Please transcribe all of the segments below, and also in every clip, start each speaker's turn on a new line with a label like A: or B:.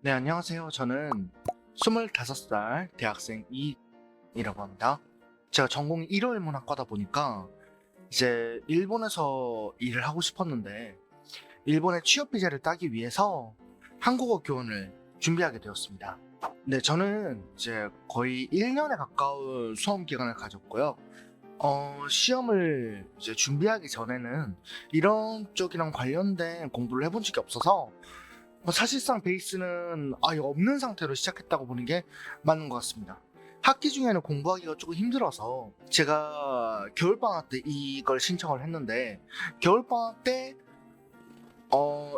A: 네, 안녕하세요. 저는 25살 대학생 이라고 합니다. 제가 전공이 일어일문학과다 보니까 이제 일본에서 일을 하고 싶었는데 일본의 취업 비자를 따기 위해서 한국어 교원을 준비하게 되었습니다. 네, 저는 이제 거의 1년에 가까운 수험 기간을 가졌고요. 시험을 이제 준비하기 전에는 이런 쪽이랑 관련된 공부를 해본 적이 없어서 사실상 베이스는 아예 없는 상태로 시작했다고 보는 게 맞는 것 같습니다. 학기 중에는 공부하기가 조금 힘들어서 제가 겨울방학 때 이걸 신청을 했는데 겨울방학 때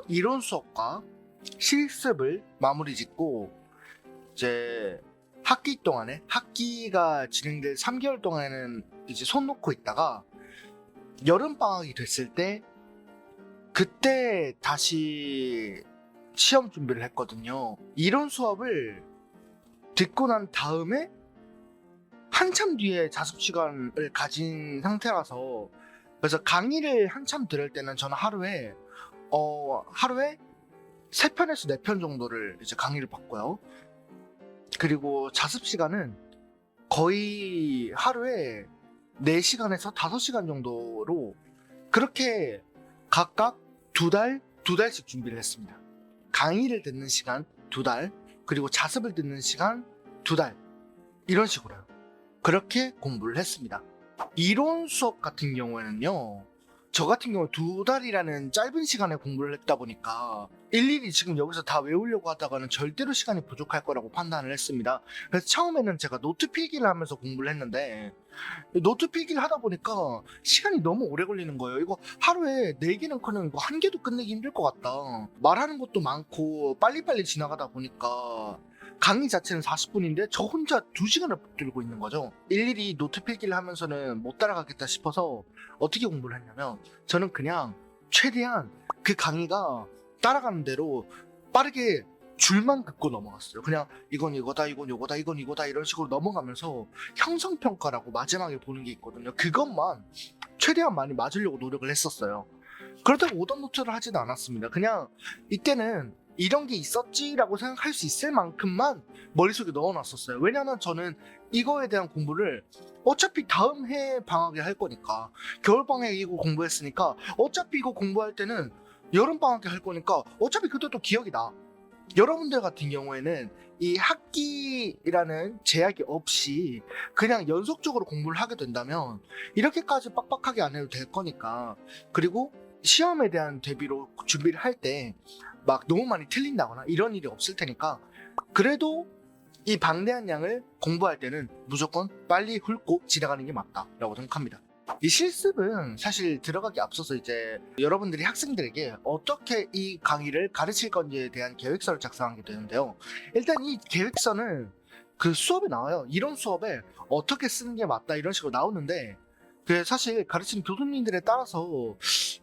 A: 이론 수업과 실습을 마무리 짓고 이제 학기 동안에 학기가 진행될 3개월 동안에는 이제 손 놓고 있다가 여름방학이 됐을 때 그때 다시 시험 준비를 했거든요. 이론 수업을 듣고 난 다음에 한참 뒤에 자습 시간을 가진 상태라서 그래서 강의를 한참 들을 때는 저는 하루에 3편에서 4편 정도를 이제 강의를 받고요. 그리고 자습 시간은 거의 하루에 4시간에서 5시간 정도로 그렇게 각각 두 달씩 준비를 했습니다. 강의를 듣는 시간 2달, 그리고 자습을 듣는 시간 2달, 이런 식으로요. 그렇게 공부를 했습니다. 이론 수업 같은 경우에는요, 저 같은 경우 2달이라는 짧은 시간에 공부를 했다 보니까 일일이 지금 여기서 다 외우려고 하다가는 절대로 시간이 부족할 거라고 판단을 했습니다. 그래서 처음에는 제가 노트 필기를 하면서 공부를 했는데 노트 필기를 하다 보니까 시간이 너무 오래 걸리는 거예요. 이거 하루에 4개는커녕 이거 1개도 끝내기 힘들 것 같다. 말하는 것도 많고 빨리빨리 지나가다 보니까 강의 자체는 40분인데 저 혼자 2시간을 붙들고 있는 거죠. 일일이 노트 필기를 하면서는 못 따라가겠다 싶어서 어떻게 공부를 했냐면 저는 그냥 최대한 그 강의가 따라가는 대로 빠르게 줄만 긋고 넘어갔어요. 그냥 이건 이거다, 이건 이거다, 이건 이거다 이런 식으로 넘어가면서 형성평가라고 마지막에 보는 게 있거든요. 그것만 최대한 많이 맞으려고 노력을 했었어요. 그렇다고 오답 노트를 하지는 않았습니다. 그냥 이때는 이런 게 있었지라고 생각할 수 있을 만큼만 머릿속에 넣어놨었어요. 왜냐면 저는 이거에 대한 공부를 어차피 다음 해 방학에 할 거니까 겨울방학에 이거 공부했으니까 어차피 이거 공부할 때는 여름방학에 할 거니까 어차피 그때도 기억이 나. 여러분들 같은 경우에는 이 학기라는 제약이 없이 그냥 연속적으로 공부를 하게 된다면 이렇게까지 빡빡하게 안 해도 될 거니까. 그리고 시험에 대한 대비로 준비를 할 때 막 너무 많이 틀린다거나 이런 일이 없을 테니까 그래도 이 방대한 양을 공부할 때는 무조건 빨리 훑고 지나가는 게 맞다라고 생각합니다. 이 실습은 사실 들어가기 앞서서 이제 여러분들이 학생들에게 어떻게 이 강의를 가르칠 건지에 대한 계획서를 작성하게 되는데요. 일단 이 계획서는 그 수업에 나와요. 이런 수업에 어떻게 쓰는 게 맞다 이런 식으로 나오는데 그 사실 가르치는 교수님들에 따라서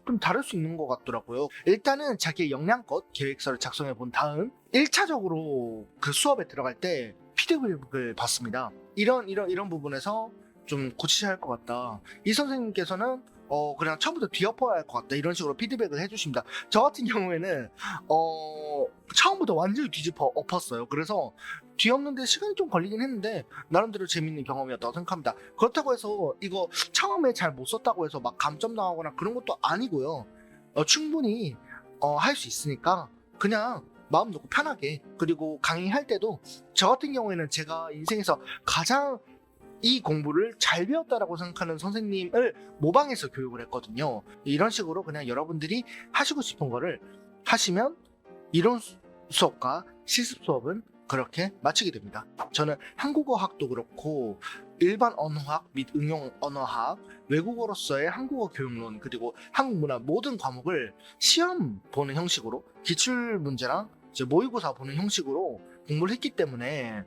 A: 좀 다를 수 있는 것 같더라고요. 일단은 자기의 역량껏 계획서를 작성해 본 다음 1차적으로 그 수업에 들어갈 때 피드백을 받습니다. 이런 부분에서 좀 고치셔야 할 것 같다. 이 선생님께서는 그냥 처음부터 뒤엎어야 할 것 같다. 이런 식으로 피드백을 해주십니다. 저 같은 경우에는 처음부터 완전히 뒤집어 엎었어요. 그래서 뒤엎는데 시간이 좀 걸리긴 했는데 나름대로 재밌는 경험이었다고 생각합니다. 그렇다고 해서 이거 처음에 잘 못 썼다고 해서 막 감점 나오거나 그런 것도 아니고요. 충분히 할 수 있으니까 그냥 마음 놓고 편하게, 그리고 강의할 때도 저 같은 경우에는 제가 인생에서 가장 이 공부를 잘 배웠다라고 생각하는 선생님을 모방해서 교육을 했거든요. 이런 식으로 그냥 여러분들이 하시고 싶은 거를 하시면 이론 수업과 실습 수업은 그렇게 마치게 됩니다. 저는 한국어학도 그렇고 일반 언어학 및 응용 언어학, 외국어로서의 한국어 교육론, 그리고 한국 문화 모든 과목을 시험 보는 형식으로 기출 문제랑 이제 모의고사 보는 형식으로 공부를 했기 때문에,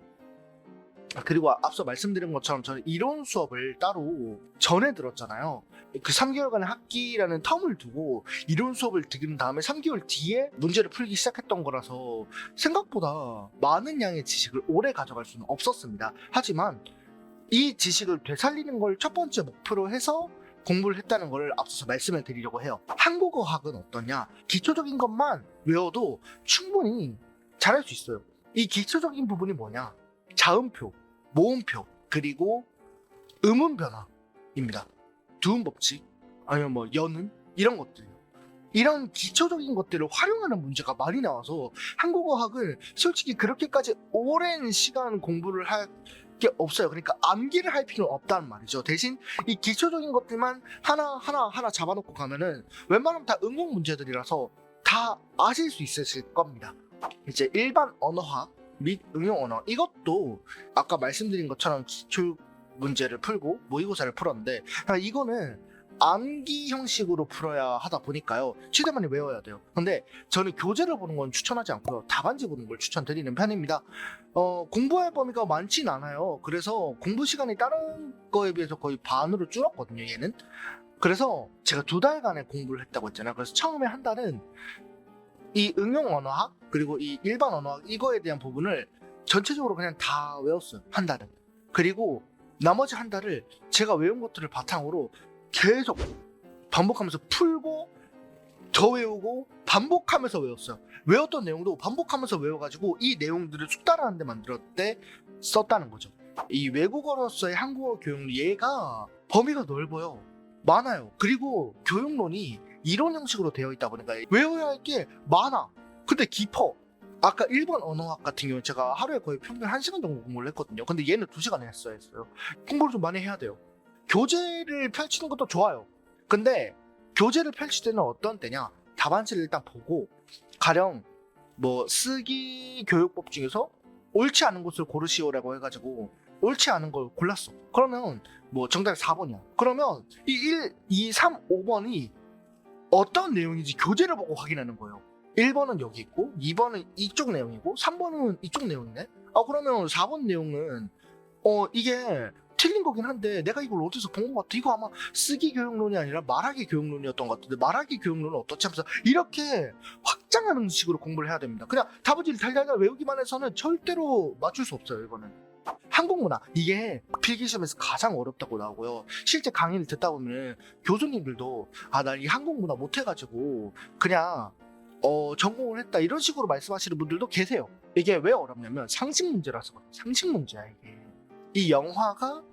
A: 그리고 앞서 말씀드린 것처럼 저는 이론 수업을 따로 전에 들었잖아요. 그 3개월간의 학기라는 텀을 두고 이론 수업을 들은 다음에 3개월 뒤에 문제를 풀기 시작했던 거라서 생각보다 많은 양의 지식을 오래 가져갈 수는 없었습니다. 하지만 이 지식을 되살리는 걸 첫 번째 목표로 해서 공부를 했다는 걸 앞서서 말씀을 드리려고 해요. 한국어학은 어떠냐? 기초적인 것만 외워도 충분히 잘할 수 있어요. 이 기초적인 부분이 뭐냐? 자음표, 모음표, 그리고 음운 변화입니다. 두음 법칙, 아니면 뭐 연음 이런 것들. 이런 기초적인 것들을 활용하는 문제가 많이 나와서 한국어학을 솔직히 그렇게까지 오랜 시간 공부를 할 게 없어요. 그러니까 암기를 할 필요는 없다는 말이죠. 대신 이 기초적인 것들만 하나 잡아놓고 가면은 웬만하면 다 응용 문제들이라서 다 아실 수 있으실 겁니다. 이제 일반 언어학 및 응용 언어, 이것도 아까 말씀드린 것처럼 기출 문제를 풀고 모의고사를 풀었는데 이거는 암기 형식으로 풀어야 하다 보니까요, 최대 많이 외워야 돼요. 근데 저는 교재를 보는 건 추천하지 않고요, 답안지 보는 걸 추천드리는 편입니다. 공부할 범위가 많진 않아요. 그래서 공부 시간이 다른 거에 비해서 거의 반으로 줄었거든요, 얘는. 그래서 제가 2달간의 공부를 했다고 했잖아요. 그래서 처음에 한 달은 이 응용 언어학 그리고 이 일반 언어학 이거에 대한 부분을 전체적으로 그냥 다 외웠어요, 한 달은. 그리고 나머지 한 달을 제가 외운 것들을 바탕으로 계속 반복하면서 풀고 더 외우고 반복하면서 외웠어요. 외웠던 내용도 반복하면서 외워가지고 이 내용들을 숙달하는 데 만들었을 때 썼다는 거죠. 이 외국어로서의 한국어 교육, 얘가 범위가 넓어요. 많아요. 그리고 교육론이 이론 형식으로 되어 있다 보니까 외워야 할 게 많아. 근데 깊어. 아까 일본 언어학 같은 경우는 제가 하루에 거의 평균 1시간 정도 공부를 했거든요. 근데 얘는 2시간 했어요. 공부를 좀 많이 해야 돼요. 교재를 펼치는 것도 좋아요. 근데 교재를 펼칠 때는 어떤 때냐? 답안지를 일단 보고 가령 뭐 쓰기 교육법 중에서 옳지 않은 것을 고르시오라고 해가지고 옳지 않은 걸 골랐어. 그러면 뭐 정답이 4번이야. 그러면 이 1, 2, 3, 5번이 어떤 내용인지 교재를 보고 확인하는 거예요. 1번은 여기 있고 2번은 이쪽 내용이고 3번은 이쪽 내용이네. 그러면 4번 내용은 이게 틀린 거긴 한데 내가 이걸 어디서 본 것 같아. 이거 아마 쓰기 교육론이 아니라 말하기 교육론이었던 것 같은데 말하기 교육론은 어떻지 하면서 이렇게 확장하는 식으로 공부를 해야 됩니다. 그냥 답안지를 달달달 외우기만 해서는 절대로 맞출 수 없어요. 이거는 한국 문화, 이게 필기시험에서 가장 어렵다고 나오고요. 실제 강의를 듣다 보면 교수님들도 나 이 한국 문화 못해가지고 그냥 전공을 했다 이런 식으로 말씀하시는 분들도 계세요. 이게 왜 어렵냐면 상식 문제라서 그래요. 상식 문제야 이게. 이 영화가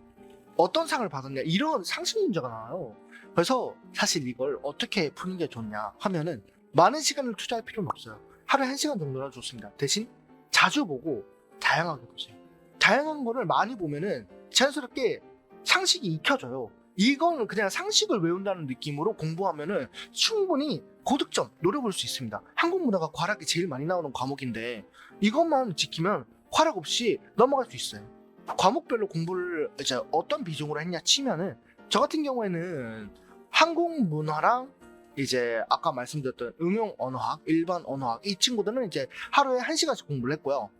A: 어떤 상을 받았냐 이런 상식 문제가 나와요. 그래서 사실 이걸 어떻게 푸는 게 좋냐 하면은 많은 시간을 투자할 필요는 없어요. 하루에 1시간 정도나 좋습니다. 대신 자주 보고 다양하게 보세요. 다양한 거를 많이 보면은 자연스럽게 상식이 익혀져요. 이거는 그냥 상식을 외운다는 느낌으로 공부하면은 충분히 고득점 노려볼 수 있습니다. 한국 문화가 과락이 제일 많이 나오는 과목인데 이것만 지키면 과락 없이 넘어갈 수 있어요. 과목별로 공부를 이제 어떤 비중으로 했냐 치면은 저 같은 경우에는 한국 문화랑 이제 아까 말씀드렸던 응용 언어학, 일반 언어학, 이 친구들은 이제 하루에 1시간씩 공부를 했고요.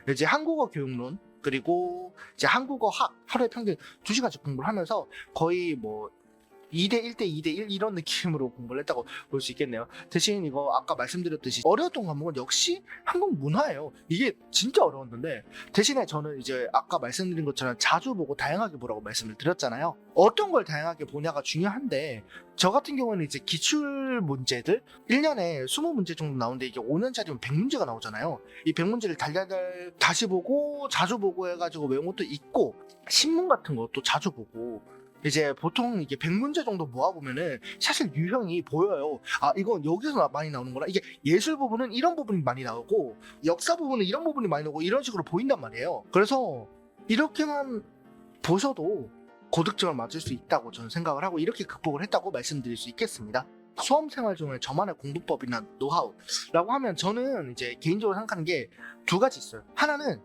A: 이제 한국어 교육론 그리고 이제 한국어학 하루에 평균 2시간씩 공부를 하면서 거의 뭐 2대 1대 2대 1 이런 느낌으로 공부를 했다고 볼 수 있겠네요. 대신 이거 아까 말씀드렸듯이 어려웠던 과목은 역시 한국 문화예요. 이게 진짜 어려웠는데 대신에 저는 이제 아까 말씀드린 것처럼 자주 보고 다양하게 보라고 말씀을 드렸잖아요. 어떤 걸 다양하게 보냐가 중요한데 저 같은 경우는 이제 기출 문제들 1년에 20문제 정도 나오는데 이게 5년짜리면 100문제가 나오잖아요. 이 100문제를 달달달 다시 보고 자주 보고 해가지고 외운 것도 있고 신문 같은 것도 자주 보고 이제 보통 이게 100문제 정도 모아보면은 사실 유형이 보여요. 이건 여기서 많이 나오는구나. 이게 예술 부분은 이런 부분이 많이 나오고 역사 부분은 이런 부분이 많이 나오고 이런 식으로 보인단 말이에요. 그래서 이렇게만 보셔도 고득점을 맞을 수 있다고 저는 생각을 하고 이렇게 극복을 했다고 말씀드릴 수 있겠습니다. 수험생활 중에 저만의 공부법이나 노하우라고 하면 저는 이제 개인적으로 생각하는 게 2가지 있어요. 하나는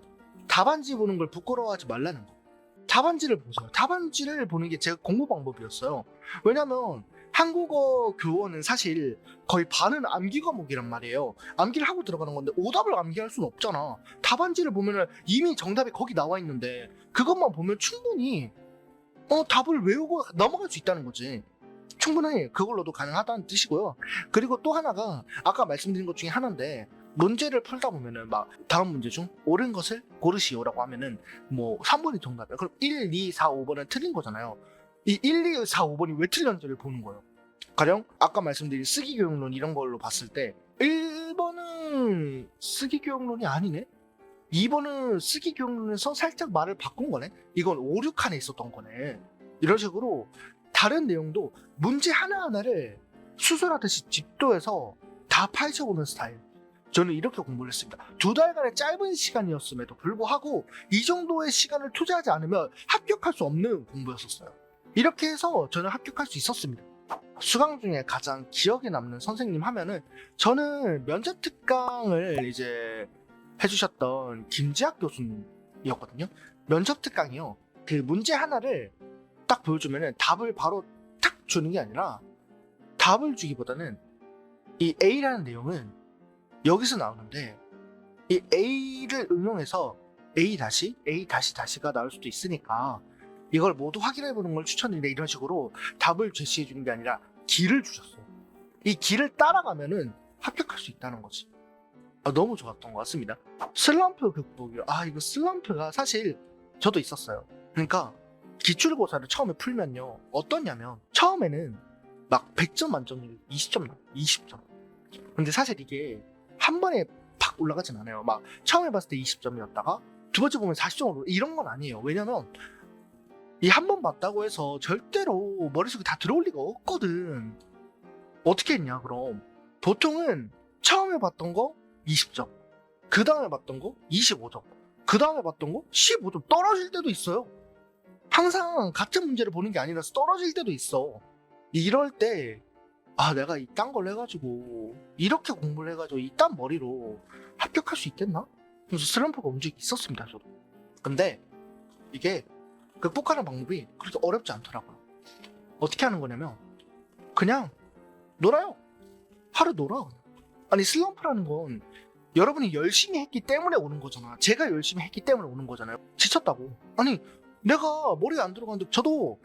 A: 답안지 보는 걸 부끄러워하지 말라는 거. 답안지를 보세요. 답안지를 보는 게 제 공부 방법이었어요. 왜냐면 한국어 교원은 사실 거의 반은 암기 과목이란 말이에요. 암기를 하고 들어가는 건데 오답을 암기할 수는 없잖아. 답안지를 보면 이미 정답이 거기 나와 있는데 그것만 보면 충분히 답을 외우고 넘어갈 수 있다는 거지. 충분히 그걸로도 가능하다는 뜻이고요. 그리고 또 하나가 아까 말씀드린 것 중에 하나인데 문제를 풀다 보면은 막 다음 문제 중 옳은 것을 고르시오라고 하면은 뭐 3번이 정답이야. 그럼 1, 2, 4, 5번은 틀린 거잖아요. 이 1, 2, 4, 5번이 왜 틀렸는지를 보는 거예요. 가령 아까 말씀드린 쓰기 교육론 이런 걸로 봤을 때 1번은 1번은 쓰기 교육론이 아니네? 2번은 쓰기 교육론에서 살짝 말을 바꾼 거네? 이건 5, 6칸에 있었던 거네. 이런 식으로 다른 내용도 문제 하나하나를 수술하듯이 집도해서 다 파헤쳐보는 스타일. 저는 이렇게 공부를 했습니다. 2달간의 짧은 시간이었음에도 불구하고 이 정도의 시간을 투자하지 않으면 합격할 수 없는 공부였었어요. 이렇게 해서 저는 합격할 수 있었습니다. 수강 중에 가장 기억에 남는 선생님 하면은 저는 면접 특강을 이제 해주셨던 김지학 교수님이었거든요. 면접 특강이요. 그 문제 하나를 딱 보여주면은 답을 바로 탁 주는 게 아니라 답을 주기보다는 이 A라는 내용은 여기서 나오는데 이 A를 응용해서 A 다시가 나올 수도 있으니까 이걸 모두 확인해 보는 걸 추천드린다. 이런 식으로 답을 제시해 주는 게 아니라 길을 주셨어요. 이 길을 따라가면은 합격할 수 있다는 거지. 너무 좋았던 것 같습니다. 슬럼프 극복이요. 이거 슬럼프가 사실 저도 있었어요. 그러니까 기출고사를 처음에 풀면요. 어떠냐면 처음에는 막 100점 만점 중에 20점 나와요. 20점. 근데 사실 이게 한 번에 팍 올라가진 않아요. 막 처음에 봤을 때 20점이었다가 두 번째 보면 40점으로 이런 건 아니에요. 왜냐면 이 한 번 봤다고 해서 절대로 머릿속에 다 들어올 리가 없거든. 어떻게 했냐 그럼 보통은 처음에 봤던 거 20점, 그 다음에 봤던 거 25점, 그 다음에 봤던 거 15점 떨어질 때도 있어요. 항상 같은 문제를 보는 게 아니라서 떨어질 때도 있어. 이럴 때 내가 이딴 걸 해가지고 이렇게 공부를 해가지고 이딴 머리로 합격할 수 있겠나? 그래서 슬럼프가 온 적이 있었습니다. 저도. 근데 이게 극복하는 방법이 그렇게 어렵지 않더라고요. 어떻게 하는 거냐면 그냥 놀아요. 하루 놀아. 아니 슬럼프라는 건 여러분이 열심히 했기 때문에 오는 거잖아. 제가 열심히 했기 때문에 오는 거잖아요. 지쳤다고. 아니 내가 머리에 안 들어가는데 저도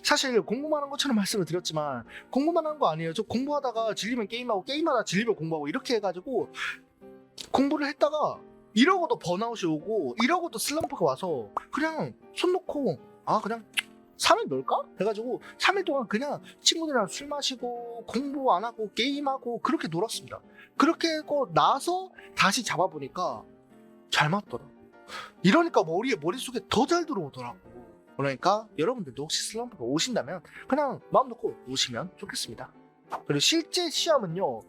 A: 사실 공부만 한 것처럼 말씀을 드렸지만 공부만 한 거 아니에요. 저 공부하다가 질리면 게임하고 게임하다 질리면 공부하고 이렇게 해가지고 공부를 했다가 이러고도 번아웃이 오고 이러고도 슬럼프가 와서 그냥 손 놓고 그냥 3일 놀까? 해가지고 3일 동안 그냥 친구들이랑 술 마시고 공부 안 하고 게임하고 그렇게 놀았습니다. 그렇게 하고 나서 다시 잡아보니까 잘 맞더라. 이러니까 머릿속에 더 잘 들어오더라고. 그러니까 여러분들도 혹시 슬럼프가 오신다면 그냥 마음 놓고 오시면 좋겠습니다. 그리고 실제 시험은요,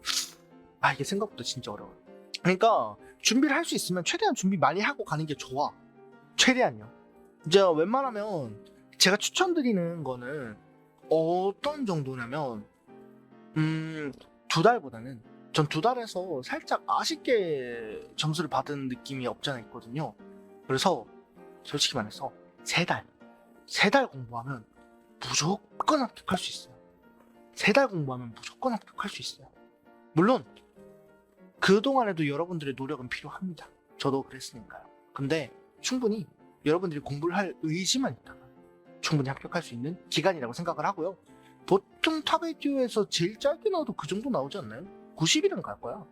A: 이게 생각보다 진짜 어려워요. 그러니까 준비를 할 수 있으면 최대한 준비 많이 하고 가는 게 좋아. 최대한요. 이제 웬만하면 제가 추천드리는 거는 어떤 정도냐면 2달보다는 전 2달에서 살짝 아쉽게 점수를 받은 느낌이 없지 않아 있거든요. 그래서 솔직히 말해서 3달 공부하면 무조건 합격할 수 있어요. 3달 공부하면 무조건 합격할 수 있어요. 물론 그동안에도 여러분들의 노력은 필요합니다. 저도 그랬으니까요. 근데 충분히 여러분들이 공부를 할 의지만 있다면 충분히 합격할 수 있는 기간이라고 생각을 하고요. 보통 탑에듀에서 제일 짧게 나와도 그 정도 나오지 않나요? 90일은 갈 거야.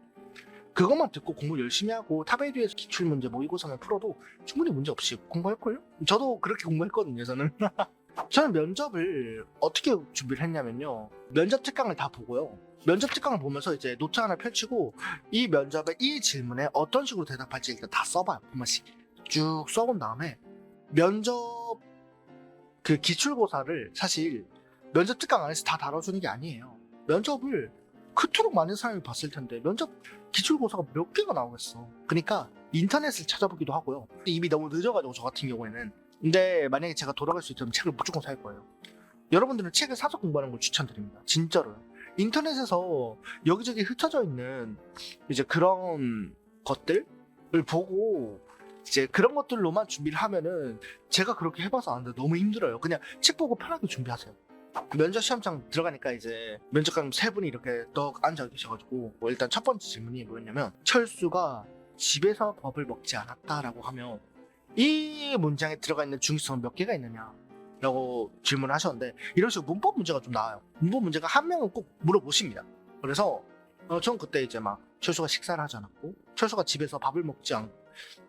A: 그것만 듣고 공부 열심히 하고 탑에듀에서 기출문제 모의고사만 풀어도 충분히 문제 없이 공부할걸요? 저도 그렇게 공부했거든요. 저는 면접을 어떻게 준비를 했냐면요. 면접 특강을 다 보고요. 면접 특강을 보면서 이제 노트 하나 펼치고 이 면접에 이 질문에 어떤 식으로 대답할지 일단 다 써봐요. 한 번씩 쭉 써본 다음에 면접 그 기출고사를 사실 면접 특강 안에서 다 다뤄주는 게 아니에요. 면접을 그토록 많은 사람이 봤을 텐데 면접 기출고사가 몇 개가 나오겠어. 그러니까 인터넷을 찾아보기도 하고요. 이미 너무 늦어가지고 저 같은 경우에는. 근데 만약에 제가 돌아갈 수 있다면 책을 무조건 살 거예요. 여러분들은 책을 사서 공부하는 걸 추천드립니다. 진짜로요. 인터넷에서 여기저기 흩어져 있는 이제 그런 것들을 보고 이제 그런 것들로만 준비를 하면은 제가 그렇게 해봐서 아는데 너무 힘들어요. 그냥 책 보고 편하게 준비하세요. 면접 시험장 들어가니까 이제 면접관 3분이 이렇게 떡 앉아 계셔가지고 일단 첫 번째 질문이 뭐였냐면 철수가 집에서 밥을 먹지 않았다라고 하면 이 문장에 들어가 있는 중의성은 몇 개가 있느냐 라고 질문을 하셨는데 이런 식으로 문법 문제가 좀 나와요. 문법 문제가 한 명은 꼭 물어보십니다. 그래서 전 그때 이제 막 철수가 식사를 하지 않았고 철수가 집에서 밥을 먹지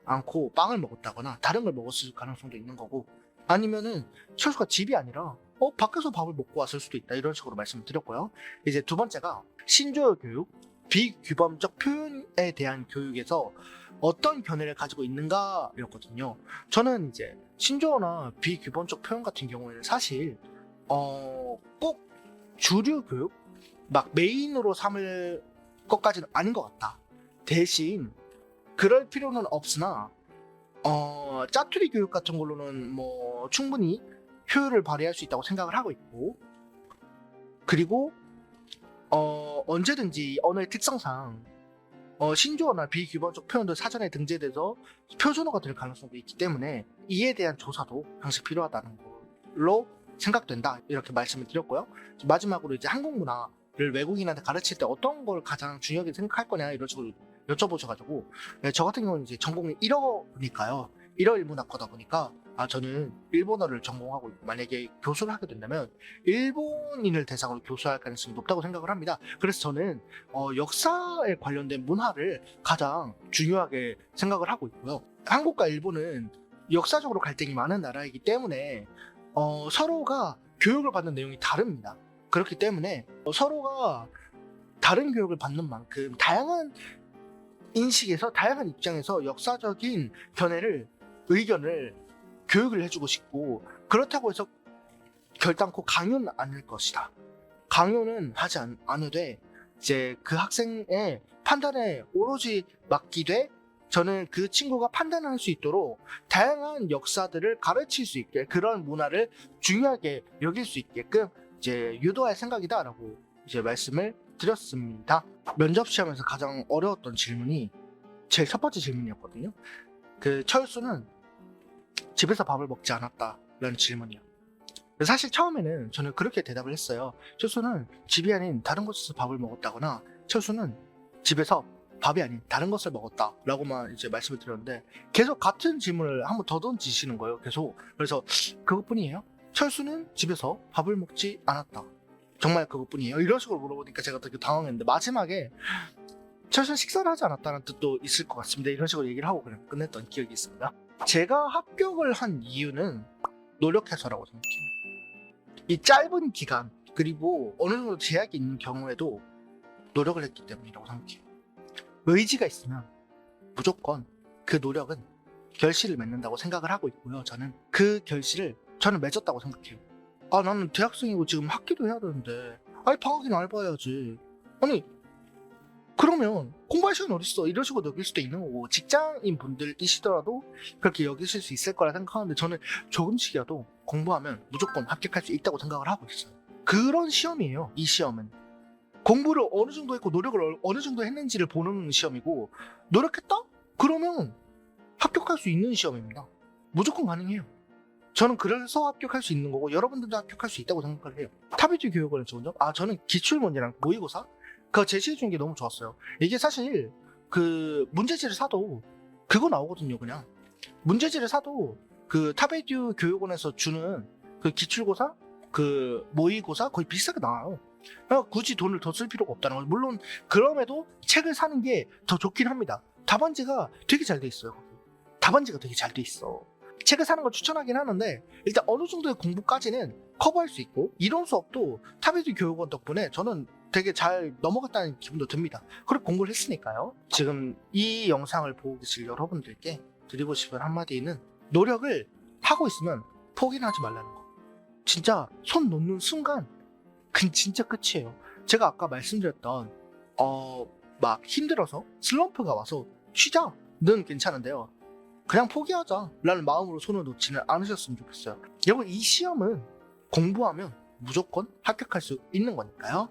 A: 않고 빵을 먹었다거나 다른 걸 먹었을 가능성도 있는 거고 아니면은 철수가 집이 아니라 밖에서 밥을 먹고 왔을 수도 있다. 이런 식으로 말씀을 드렸고요. 이제 두 번째가 신조어 교육. 비규범적 표현에 대한 교육에서 어떤 견해를 가지고 있는가였거든요. 저는 이제 신조어나 비규범적 표현 같은 경우에는 사실 꼭 주류 교육 막 메인으로 삼을 것까지는 아닌 것 같다. 대신 그럴 필요는 없으나 짜투리 교육 같은 걸로는 뭐 충분히 효율을 발휘할 수 있다고 생각을 하고 있고, 그리고 언제든지 언어의 특성상 신조어나 비규범적 표현도 사전에 등재돼서 표준어가 될 가능성도 있기 때문에 이에 대한 조사도 항상 필요하다는 걸로 생각된다, 이렇게 말씀을 드렸고요. 마지막으로 이제 한국 문화를 외국인한테 가르칠 때 어떤 걸 가장 중요하게 생각할 거냐 이런 식으로 여쭤보셔가지고, 저 같은 경우는 이제 전공이 일어니까요. 일어 일문학과다 보니까 저는 일본어를 전공하고 있고, 만약에 교수를 하게 된다면 일본인을 대상으로 교수할 가능성이 높다고 생각을 합니다. 그래서 저는 역사에 관련된 문화를 가장 중요하게 생각을 하고 있고요. 한국과 일본은 역사적으로 갈등이 많은 나라이기 때문에 서로가 교육을 받는 내용이 다릅니다. 그렇기 때문에 서로가 다른 교육을 받는 만큼 다양한 인식에서, 다양한 입장에서 역사적인 의견을 교육을 해주고 싶고, 그렇다고 해서 결단코 강요는 아닐 것이다. 강요는 하지 않으되 이제 그 학생의 판단에 오로지 맡기되, 저는 그 친구가 판단할 수 있도록 다양한 역사들을 가르칠 수 있게, 그런 문화를 중요하게 여길 수 있게끔 이제 유도할 생각이다라고 이제 말씀을 드렸습니다. 면접 시험에서 가장 어려웠던 질문이 제일 첫 번째 질문이었거든요. 그 철수는 집에서 밥을 먹지 않았다라는 질문이요. 사실 처음에는 저는 그렇게 대답을 했어요. 철수는 집이 아닌 다른 곳에서 밥을 먹었다거나, 철수는 집에서 밥이 아닌 다른 것을 먹었다라고만 이제 말씀을 드렸는데, 계속 같은 질문을 한번 더 던지시는 거예요. 계속. 그래서 그것뿐이에요? 철수는 집에서 밥을 먹지 않았다. 정말 그것뿐이에요? 이런 식으로 물어보니까 제가 되게 당황했는데, 마지막에 철수는 식사를 하지 않았다는 뜻도 있을 것 같습니다, 이런 식으로 얘기를 하고 그냥 끝냈던 기억이 있습니다. 제가 합격을 한 이유는 노력해서라고 생각해요. 이 짧은 기간, 그리고 어느 정도 제약이 있는 경우에도 노력을 했기 때문이라고 생각해요. 의지가 있으면 무조건 그 노력은 결실을 맺는다고 생각을 하고 있고요. 저는 그 결실을 맺었다고 생각해요. 나는 대학생이고 지금 학기도 해야 되는데, 방학이나 알바해야지. 그러면 공부할 시간이 어딨어, 이런 식으로 여길 수도 있는 거고, 직장인 분들이시더라도 그렇게 여기실 수 있을 거라 생각하는데, 저는 조금씩이라도 공부하면 무조건 합격할 수 있다고 생각을 하고 있어요. 그런 시험이에요. 이 시험은 공부를 어느 정도 했고 노력을 어느 정도 했는지를 보는 시험이고, 노력했다? 그러면 합격할 수 있는 시험입니다. 무조건 가능해요. 저는 그래서 합격할 수 있는 거고, 여러분들도 합격할 수 있다고 생각을 해요. 타비티 교육원의 좋은 점? 저는 기출문제랑 모의고사 그거 제시해 준 게 너무 좋았어요. 이게 사실 그 문제지를 사도 그거 나오거든요. 그냥 문제지를 사도 그 타베듀 교육원에서 주는 그 기출고사, 그 모의고사 거의 비슷하게 나와요. 그러니까 굳이 돈을 더 쓸 필요가 없다는 거죠. 물론 그럼에도 책을 사는 게 더 좋긴 합니다. 답안지가 되게 잘 돼 있어요. 답안지가 되게 잘 돼 있어. 책을 사는 걸 추천하긴 하는데, 일단 어느 정도의 공부까지는 커버할 수 있고, 이론 수업도 타베듀 교육원 덕분에 저는 되게 잘 넘어갔다는 기분도 듭니다. 그리고 공부를 했으니까요. 지금 이 영상을 보고 계실 여러분들께 드리고 싶은 한마디는, 노력을 하고 있으면 포기는 하지 말라는 거. 진짜 손 놓는 순간 그건 진짜 끝이에요. 제가 아까 말씀드렸던 막 힘들어서 슬럼프가 와서 쉬자는 괜찮은데요, 그냥 포기하자 라는 마음으로 손을 놓지는 않으셨으면 좋겠어요. 여러분, 이 시험은 공부하면 무조건 합격할 수 있는 거니까요.